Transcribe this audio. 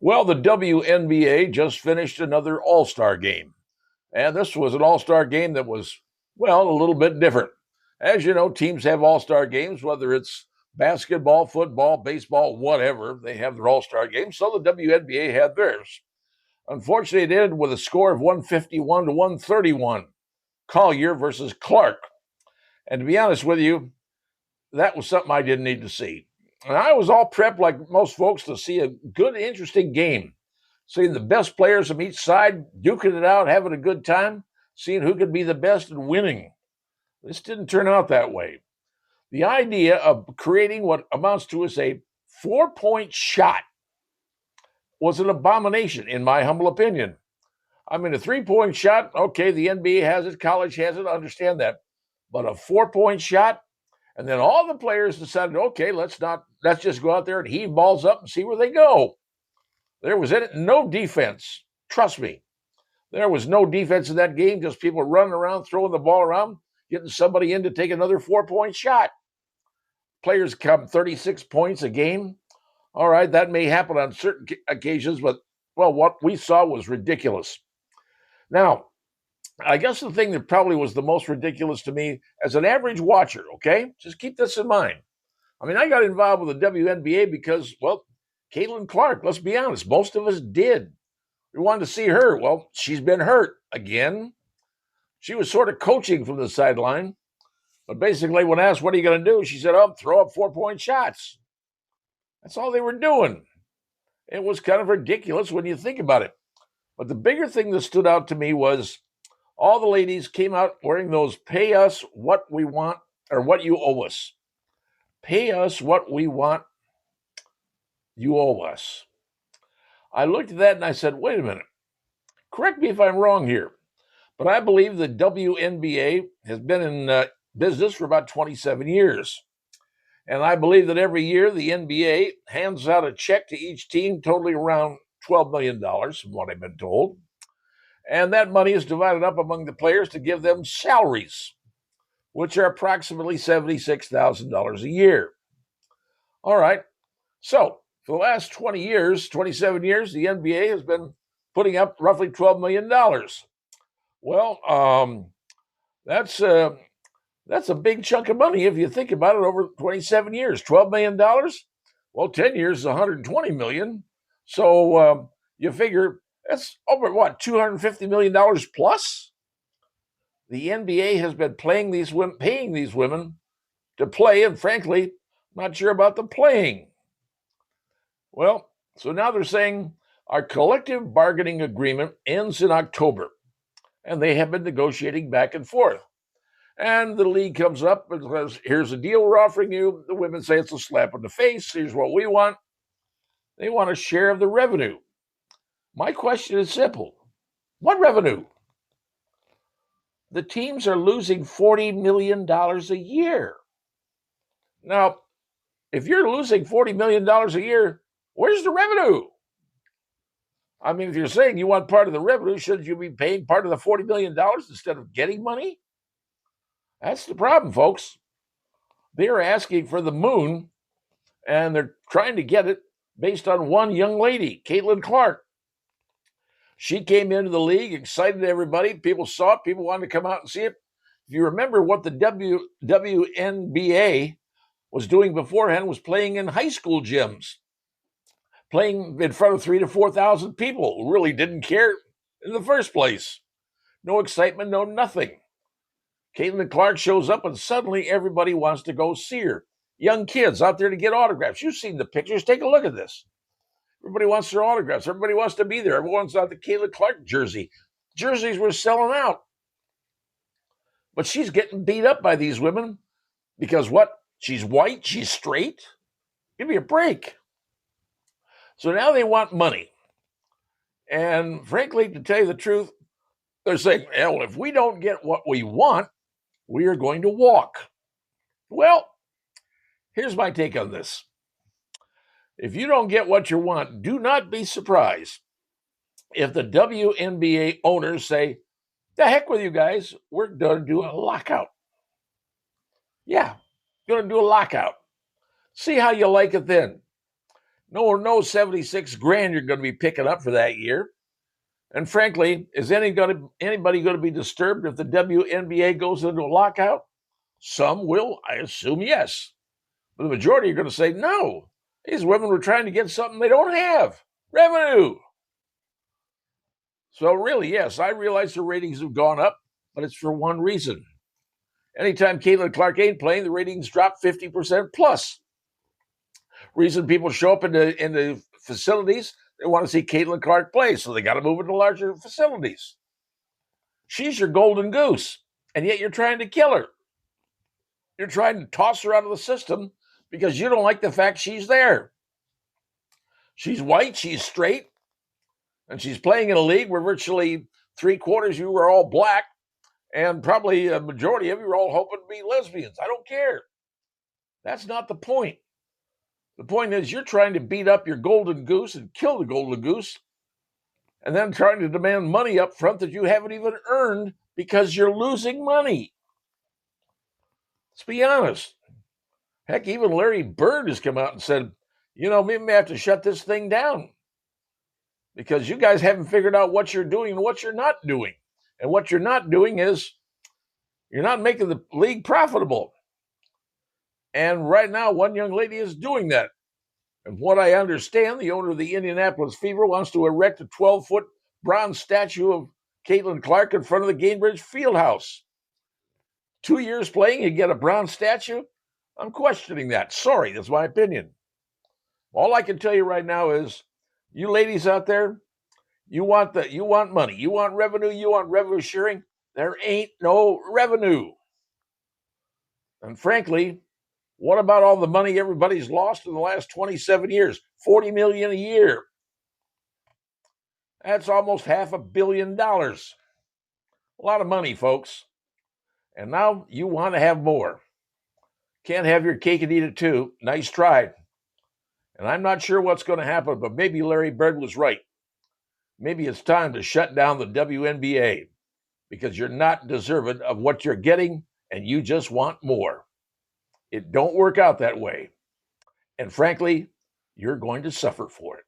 Well, the WNBA just finished another All-Star game. And this was an All-Star game that was, well, a little bit different. As you know, teams have All-Star games, whether it's basketball, football, baseball, whatever. They have their All-Star games. So the WNBA had theirs. Unfortunately, it ended with a score of 151 to 131. Collier versus Clark. And to be honest with you, that was something I didn't need to see. And I was all prepped, like most folks, to see a good, interesting game. Seeing the best players from each side duking it out, having a good time, seeing who could be the best and winning. This didn't turn out that way. The idea of creating what amounts to as a 4-point shot was an abomination, in my humble opinion. I mean, a 3-point shot, okay, the NBA has it, college has it, I understand that. But a 4-point shot, and then all the players decided, okay, let's just go out there and heave balls up and see where they go. There was no defense. Trust me. There was no defense in that game, just people running around, throwing the ball around, getting somebody in to take another 4-point shot. Players come 36 points a game. All right, that may happen on certain occasions, but, well, what we saw was ridiculous. Now, I guess the thing that probably was the most ridiculous to me as an average watcher, okay? Just keep this in mind. I mean, I got involved with the WNBA because, well, Caitlin Clark, let's be honest, most of us did. We wanted to see her. Well, she's been hurt again. She was sort of coaching from the sideline. But basically, when asked, what are you going to do? She said, oh, throw up 4-point shots. That's all they were doing. It was kind of ridiculous when you think about it. But the bigger thing that stood out to me was all the ladies came out wearing those pay us what we want or what you owe us. Pay us what we want, you owe us. I looked at that and I said, wait a minute. Correct me if I'm wrong here, but I believe the WNBA has been in business for about 27 years. And I believe that every year the NBA hands out a check to each team totaling around $12 million, from what I've been told. And that money is divided up among the players to give them salaries, which are approximately $76,000 a year. All right. So for the last 27 years, the NBA has been putting up roughly $12 million. Well, that's a big chunk of money if you think about it over 27 years. $12 million? Well, 10 years is $120 million. So you figure that's over what, $250 million plus? The NBA has been paying these women to play, and frankly, not sure about the playing. Well, so now they're saying our collective bargaining agreement ends in October, and they have been negotiating back and forth. And the league comes up and says, here's a deal we're offering you. The women say it's a slap in the face. Here's what we want. They want a share of the revenue. My question is simple. What revenue? The teams are losing $40 million a year. Now, if you're losing $40 million a year, where's the revenue? I mean, if you're saying you want part of the revenue, shouldn't you be paying part of the $40 million instead of getting money? That's the problem, folks. They're asking for the moon, and they're trying to get it based on one young lady, Caitlin Clark. She came into the league, excited everybody. People saw it. People wanted to come out and see it. If you remember what the WNBA was doing beforehand, was playing in high school gyms, playing in front of 3,000 to 4,000 people who really didn't care in the first place. No excitement, no nothing. Caitlin Clark shows up, and suddenly everybody wants to go see her. Young kids out there to get autographs. You've seen the pictures. Take a look at this. Everybody wants their autographs. Everybody wants to be there. Everyone's out the Caitlin Clark jersey. Jerseys were selling out. But she's getting beat up by these women because what? She's white. She's straight. Give me a break. So now they want money. And frankly, to tell you the truth, they're saying, well, if we don't get what we want, we are going to walk. Well, here's my take on this. If you don't get what you want, do not be surprised if the WNBA owners say, the heck with you guys, we're going to do a lockout. Yeah, going to do a lockout. See how you like it then. No 76 grand you're going to be picking up for that year. And frankly, is anybody going to be disturbed if the WNBA goes into a lockout? Some will, I assume, yes. But the majority are going to say no. These women were trying to get something they don't have, revenue. So really, yes, I realize the ratings have gone up, but it's for one reason. Anytime Caitlin Clark ain't playing, the ratings drop 50% plus. Reason people show up in the facilities, they want to see Caitlin Clark play, so they got to move into larger facilities. She's your golden goose, and yet you're trying to kill her. You're trying to toss her out of the system because you don't like the fact she's there. She's white, she's straight, and she's playing in a league where virtually 3/4 of you are all black, and probably a majority of you are all hoping to be lesbians. I don't care. That's not the point. The point is you're trying to beat up your golden goose and kill the golden goose, and then trying to demand money up front that you haven't even earned because you're losing money. Let's be honest. Heck, even Larry Bird has come out and said, we may have to shut this thing down because you guys haven't figured out what you're doing and what you're not doing. And what you're not doing is you're not making the league profitable. And right now, one young lady is doing that. And what I understand, the owner of the Indianapolis Fever wants to erect a 12-foot bronze statue of Caitlin Clark in front of the Gainbridge Fieldhouse. 2 years playing, you get a bronze statue? I'm questioning that. Sorry, that's my opinion. All I can tell you right now is, you ladies out there, you want money, you want revenue sharing. There ain't no revenue. And frankly, what about all the money everybody's lost in the last 27 years? $40 million a year. That's almost $500 million. A lot of money, folks. And now you want to have more. Can't have your cake and eat it too. Nice try. And I'm not sure what's going to happen, but maybe Larry Bird was right. Maybe it's time to shut down the WNBA because you're not deserving of what you're getting and you just want more. It don't work out that way. And frankly, you're going to suffer for it.